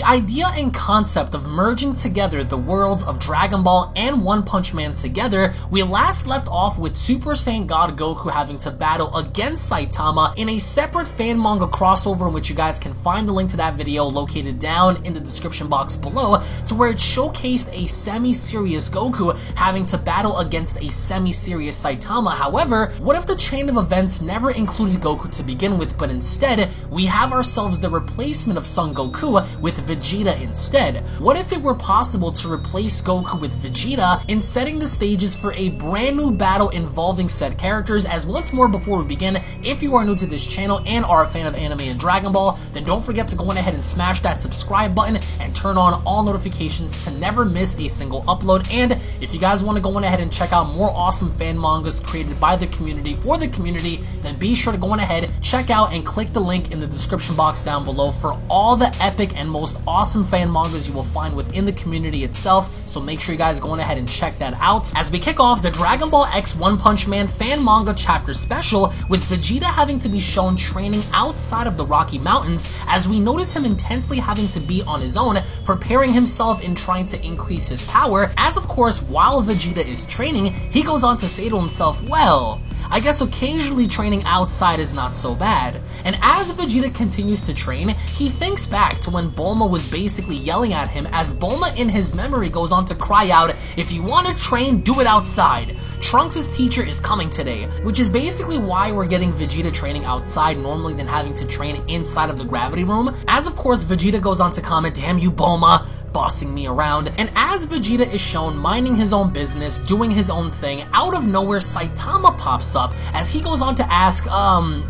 the idea and concept of merging together the worlds of Dragon Ball and One Punch Man together, we last left off with Super Saiyan God Goku having to battle against Saitama in a separate fan manga crossover, in which you guys can find the link to that video located down in the description box below, to where it showcased a semi-serious Goku having to battle against a semi-serious Saitama. However, what if the chain of events never included Goku to begin with, but instead we have ourselves the replacement of Son Goku with Vegeta instead? What if it were possible to replace Goku with Vegeta in setting the stages for a brand new battle involving said characters? As once more, before we begin, if you are new to this channel and are a fan of anime and Dragon Ball, then don't forget to go on ahead and smash that subscribe button and turn on all notifications to never miss a single upload. And if you guys want to go on ahead and check out more awesome fan mangas created by the community for the community, then be sure to go on ahead, check out, and click the link in the description box down below for all the epic and most awesome fan mangas you will find within the community itself. So make sure you guys go on ahead and check that out as we kick off the Dragon Ball X One Punch Man fan manga chapter special, with Vegeta having to be shown training outside of the Rocky Mountains, as we notice him intensely having to be on his own, preparing himself and trying to increase his power. As of course, while Vegeta is training, he goes on to say to himself, well, I guess occasionally training outside is not so bad. And as Vegeta continues to train, he thinks back to when Bulma was basically yelling at him, as Bulma in his memory goes on to cry out, if you want to train, do it outside. Trunks' teacher is coming today, which is basically why we're getting Vegeta training outside normally than having to train inside of the gravity room. As of course, Vegeta goes on to comment, damn you Bulma, bossing me around. And as Vegeta is shown minding his own business, doing his own thing, out of nowhere Saitama pops up as he goes on to ask,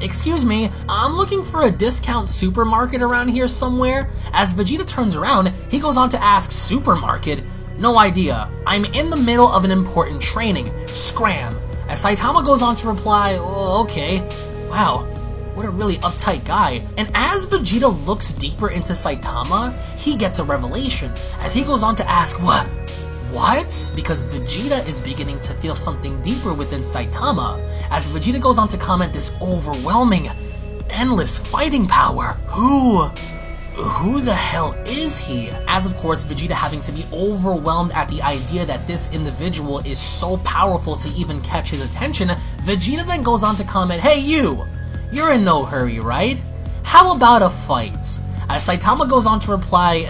excuse me, I'm looking for a discount supermarket around here somewhere. As Vegeta turns around, he goes on to ask, supermarket? No idea. I'm in the middle of an important training. Scram. As Saitama goes on to reply, oh, okay. Wow. What a really uptight guy. And as Vegeta looks deeper into Saitama, he gets a revelation as he goes on to ask, what? Because Vegeta is beginning to feel something deeper within Saitama, as Vegeta goes on to comment, this overwhelming, endless fighting power. Who the hell is he? As of course, Vegeta having to be overwhelmed at the idea that this individual is so powerful to even catch his attention, Vegeta then goes on to comment, hey you're in no hurry, right? How about a fight? As Saitama goes on to reply,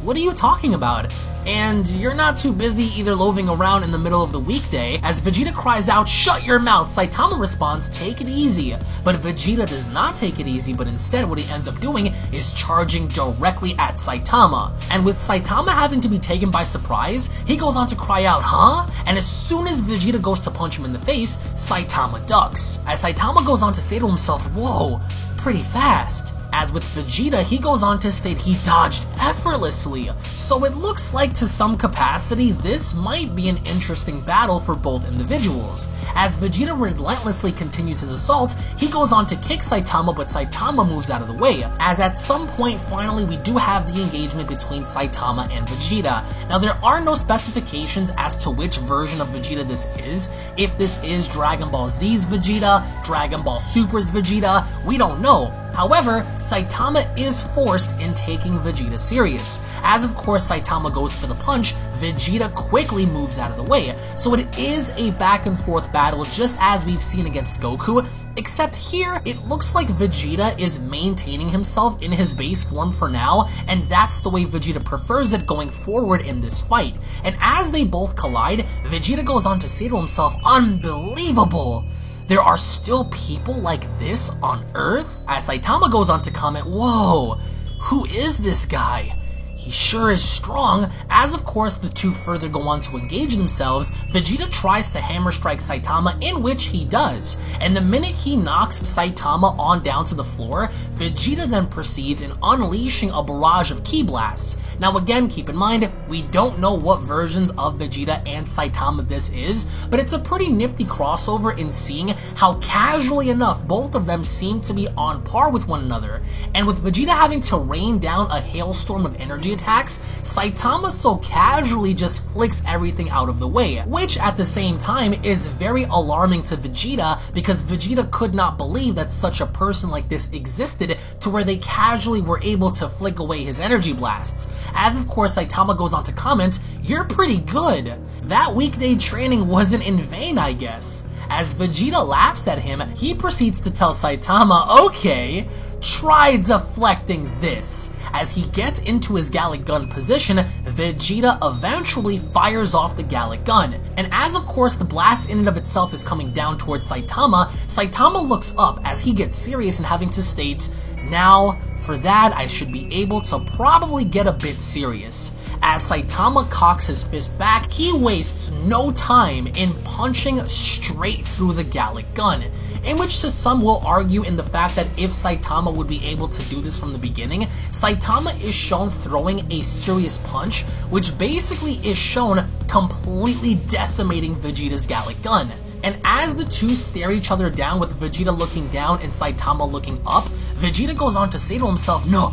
what are you talking about? And you're not too busy either loafing around in the middle of the weekday. As Vegeta cries out, shut your mouth, Saitama responds, take it easy. But Vegeta does not take it easy, but instead what he ends up doing is charging directly at Saitama. And with Saitama having to be taken by surprise, he goes on to cry out, huh? And as soon as Vegeta goes to punch him in the face, Saitama ducks. As Saitama goes on to say to himself, whoa, pretty fast. As with Vegeta, he goes on to state he dodged effortlessly. So it looks like to some capacity, this might be an interesting battle for both individuals. As Vegeta relentlessly continues his assault, he goes on to kick Saitama, but Saitama moves out of the way. As at some point, finally, we do have the engagement between Saitama and Vegeta. Now, there are no specifications as to which version of Vegeta this is. If this is Dragon Ball Z's Vegeta, Dragon Ball Super's Vegeta, we don't know. However, Saitama is forced in taking Vegeta serious. As of course Saitama goes for the punch, Vegeta quickly moves out of the way. So it is a back and forth battle just as we've seen against Goku, except here it looks like Vegeta is maintaining himself in his base form for now, and that's the way Vegeta prefers it going forward in this fight. And as they both collide, Vegeta goes on to say to himself, unbelievable! There are still people like this on Earth? As Saitama goes on to comment, whoa, who is this guy? He sure is strong. As of course the two further go on to engage themselves, Vegeta tries to hammer strike Saitama, in which he does. And the minute he knocks Saitama on down to the floor, Vegeta then proceeds in unleashing a barrage of ki blasts. Now again, keep in mind, we don't know what versions of Vegeta and Saitama this is, but it's a pretty nifty crossover in seeing how casually enough both of them seem to be on par with one another. And with Vegeta having to rain down a hailstorm of energy attacks, Saitama so casually just flicks everything out of the way, which at the same time is very alarming to Vegeta because Vegeta could not believe that such a person like this existed to where they casually were able to flick away his energy blasts. As of course Saitama goes on to comment, "You're pretty good. That weekday training wasn't in vain, I guess." As Vegeta laughs at him, he proceeds to tell Saitama, "Okay, try deflecting this." As he gets into his Gallic Gun position, Vegeta eventually fires off the Gallic Gun. And as of course the blast in and of itself is coming down towards Saitama, Saitama looks up as he gets serious and having to state, "Now, for that I should be able to probably get a bit serious." As Saitama cocks his fist back, he wastes no time in punching straight through the Gallic Gun, in which to some will argue in the fact that if Saitama would be able to do this from the beginning, Saitama is shown throwing a serious punch, which basically is shown completely decimating Vegeta's Gallic Gun. And as the two stare each other down with Vegeta looking down and Saitama looking up, Vegeta goes on to say to himself, no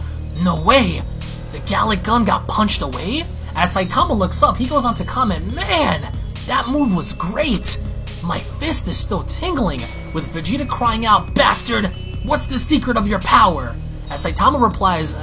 way! The Gallic Gun got punched away?" As Saitama looks up, he goes on to comment, "Man, that move was great! My fist is still tingling," with Vegeta crying out, "Bastard, what's the secret of your power?" As Saitama replies,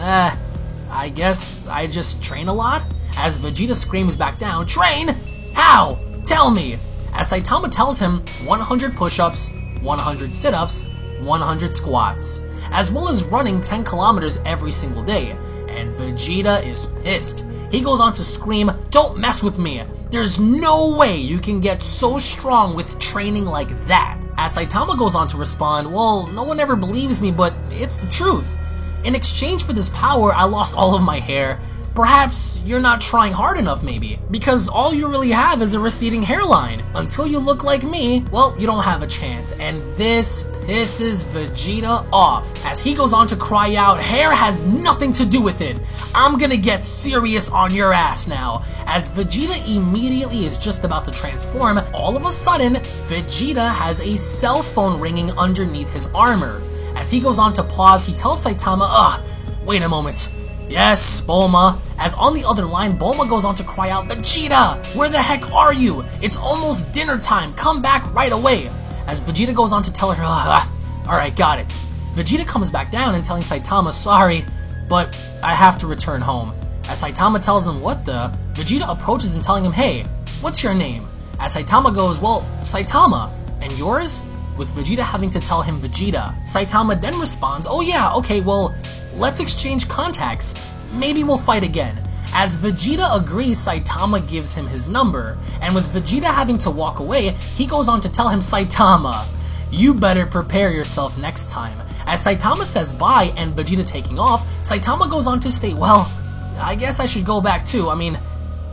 I guess I just train a lot?" As Vegeta screams back down, "Train? How? Tell me!" As Saitama tells him 100 push-ups, 100 sit-ups, 100 squats, as well as running 10 kilometers every single day. And Vegeta is pissed. He goes on to scream, "Don't mess with me! There's no way you can get so strong with training like that." As Saitama goes on to respond, "Well, no one ever believes me, but it's the truth. In exchange for this power, I lost all of my hair. Perhaps you're not trying hard enough maybe, because all you really have is a receding hairline. Until you look like me, well, you don't have a chance." And this pisses Vegeta off, as he goes on to cry out, "Hair has nothing to do with it. I'm gonna get serious on your ass now." As Vegeta immediately is just about to transform, all of a sudden, Vegeta has a cell phone ringing underneath his armor. As he goes on to pause, he tells Saitama, wait a moment. "Yes, Bulma." As on the other line, Bulma goes on to cry out, "Vegeta, where the heck are you? It's almost dinner time, come back right away." As Vegeta goes on to tell her, "Alright, got it." Vegeta comes back down and telling Saitama, "Sorry, but I have to return home." As Saitama tells him, "What the?" Vegeta approaches and telling him, "Hey, what's your name?" As Saitama goes, "Well, Saitama, and yours?" With Vegeta having to tell him Vegeta. Saitama then responds, "Oh yeah, okay, well, let's exchange contacts. Maybe we'll fight again." As Vegeta agrees, Saitama gives him his number, and with Vegeta having to walk away, he goes on to tell him, "Saitama, you better prepare yourself next time." As Saitama says bye and Vegeta taking off, Saitama goes on to state, "Well, I guess I should go back too. I mean,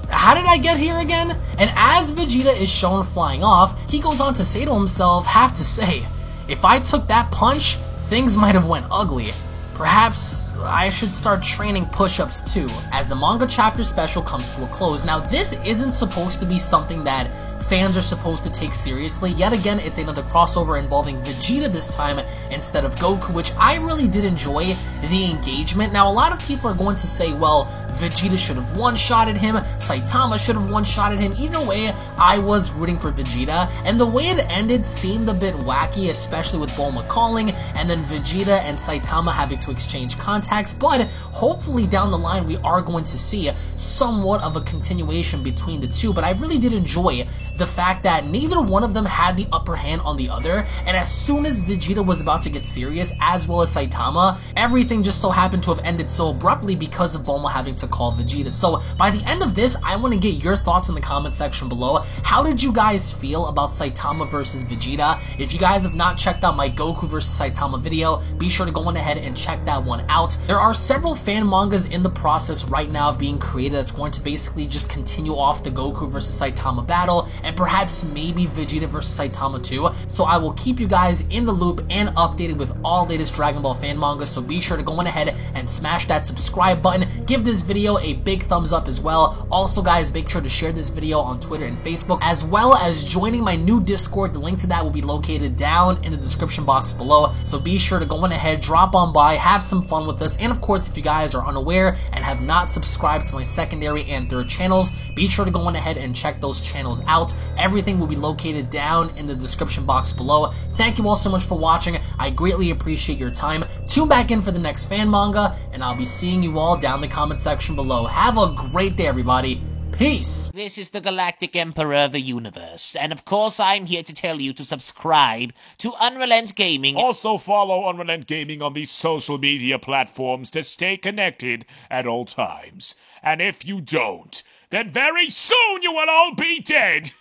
how did I get here again?" And as Vegeta is shown flying off, he goes on to say to himself, "Have to say, if I took that punch, things might have went ugly. Perhaps I should start training push-ups too." As the manga chapter special comes to a close. Now this isn't supposed to be something that fans are supposed to take seriously. Yet again, it's another crossover involving Vegeta this time instead of Goku, which I really did enjoy the engagement. Now a lot of people are going to say, well, Vegeta should have one-shotted him, Saitama should have one-shotted him. Either way, I was rooting for Vegeta, and the way it ended seemed a bit wacky, especially with Bulma calling, and then Vegeta and Saitama having to exchange contacts, but hopefully down the line we are going to see somewhat of a continuation between the two. But I really did enjoy the fact that neither one of them had the upper hand on the other, and as soon as Vegeta was about to get serious, as well as Saitama, everything just so happened to have ended so abruptly because of Bulma having to call Vegeta. So by the end of this, I want to get your thoughts in the comment section below. How did you guys feel about Saitama versus Vegeta? If you guys have not checked out my Goku versus Saitama video, be sure to go on ahead and check that one out. There are several fan mangas in the process right now of being created that's going to basically just continue off the Goku versus Saitama battle, and perhaps maybe Vegeta versus Saitama too. so I will keep you guys in the loop and updated with all latest Dragon Ball fan manga, so be sure to go on ahead and smash that subscribe button. Give this video a big thumbs up as well. Also guys, make sure to share this video on Twitter and Facebook, as well as joining my new Discord. The link to that will be located down in the description box below, so be sure to go on ahead, drop on by, have some fun with us. And of course, if you guys are unaware and have not subscribed to my secondary and third channels, be sure to go on ahead and check those channels out. Everything will be located down in the description box below. Thank you all so much for watching. I greatly appreciate your time. Tune back in for the next fan manga, and I'll be seeing you all down in the comment section below. Have a great day, everybody. Peace! This is the Galactic Emperor of the Universe, and of course I'm here to tell you to subscribe to UnrealEntGaming. Also follow UnrealEntGaming on these social media platforms to stay connected at all times. And if you don't, then very soon you will all be dead!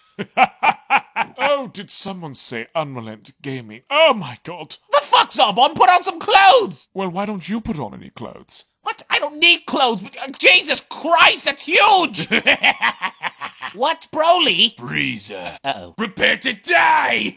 Oh, did someone say UnrealEntGaming? Oh my god. The fuck's up? On, put on some clothes! Well, why don't you put on any clothes? What? I don't need clothes. Jesus Christ, that's huge! What, Broly? Frieza. Uh-oh. Prepare to die!